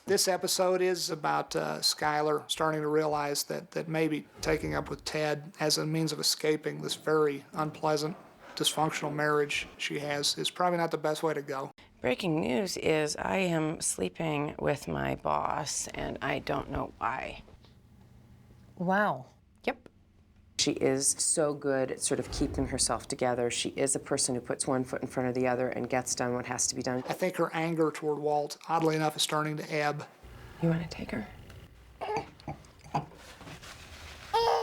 This episode is about Skylar starting to realize that maybe taking up with Ted as a means of escaping this very unpleasant, dysfunctional marriage she has is probably not the best way to go. Breaking news is I am sleeping with my boss, and I don't know why. Wow. Yep. She is so good at sort of keeping herself together. She is a person who puts one foot in front of the other and gets done what has to be done. I think her anger toward Walt, oddly enough, is starting to ebb. You want to take her?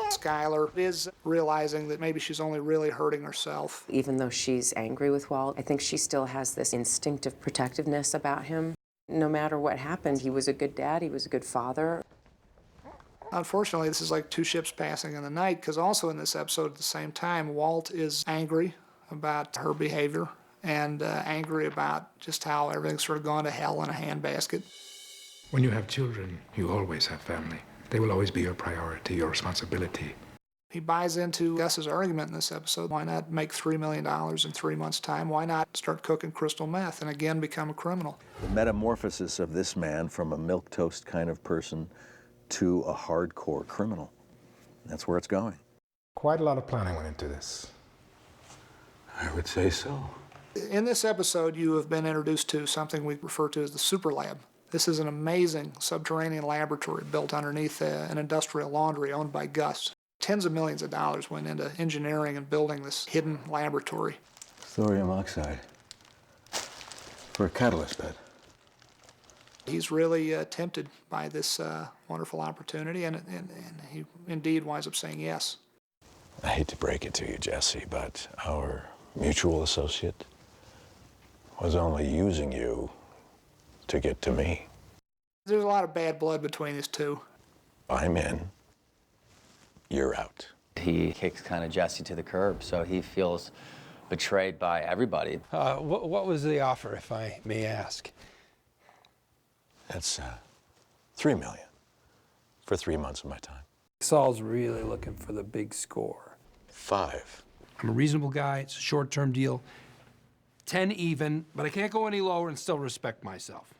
Skylar is realizing that maybe she's only really hurting herself. Even though she's angry with Walt, I think she still has this instinctive protectiveness about him. No matter what happened, he was a good dad, he was a good father. Unfortunately, this is like two ships passing in the night, because also in this episode at the same time, Walt is angry about her behavior and angry about just how everything's sort of gone to hell in a handbasket. When you have children, you always have family. They will always be your priority, your responsibility. He buys into Gus's argument in this episode. Why not make $3 million in 3 months' time? Why not start cooking crystal meth and again become a criminal? The metamorphosis of this man from a milquetoast kind of person to a hardcore criminal. That's where it's going. Quite a lot of planning went into this. I would say so. In this episode, you have been introduced to something we refer to as the super lab. This is an amazing subterranean laboratory built underneath an industrial laundry owned by Gus. Tens of millions of dollars went into engineering and building this hidden laboratory. Thorium oxide. For a catalyst bed. He's really tempted by this wonderful opportunity, and he indeed winds up saying yes. I hate to break it to you, Jesse, but our mutual associate was only using you to get to me. There's a lot of bad blood between these two. I'm in. You're out. He kicks kind of Jesse to the curb, so he feels betrayed by everybody. What was the offer, if I may ask? That's $3 million for 3 months of my time. Saul's really looking for the big score. 5. I'm a reasonable guy. It's a short-term deal. 10 even, but I can't go any lower and still respect myself.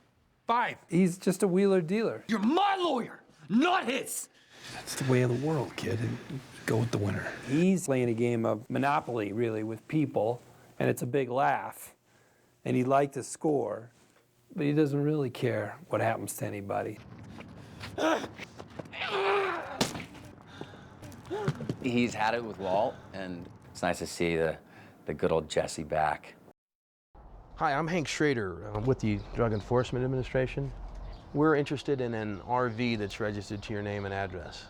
5. He's just a wheeler dealer. You're my lawyer, not his. That's the way of the world, kid, and go with the winner. He's playing a game of Monopoly, really, with people, and it's a big laugh. And he'd like to score, but he doesn't really care what happens to anybody. He's had it with Walt, and it's nice to see the good old Jesse back. Hi, I'm Hank Schrader with the Drug Enforcement Administration. We're interested in an RV that's registered to your name and address.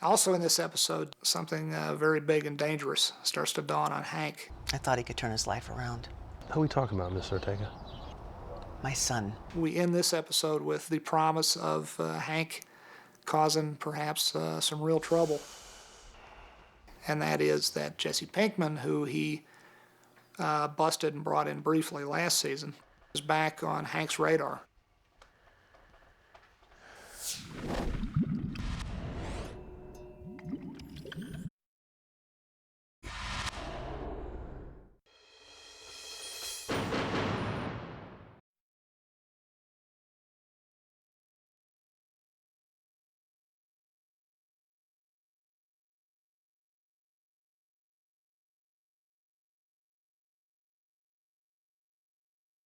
Also in this episode, something very big and dangerous starts to dawn on Hank. I thought he could turn his life around. Who are we talking about, Miss Ortega? My son. We end this episode with the promise of Hank causing perhaps some real trouble. And that is that Jesse Pinkman, who he busted and brought in briefly last season, is back on Hank's radar.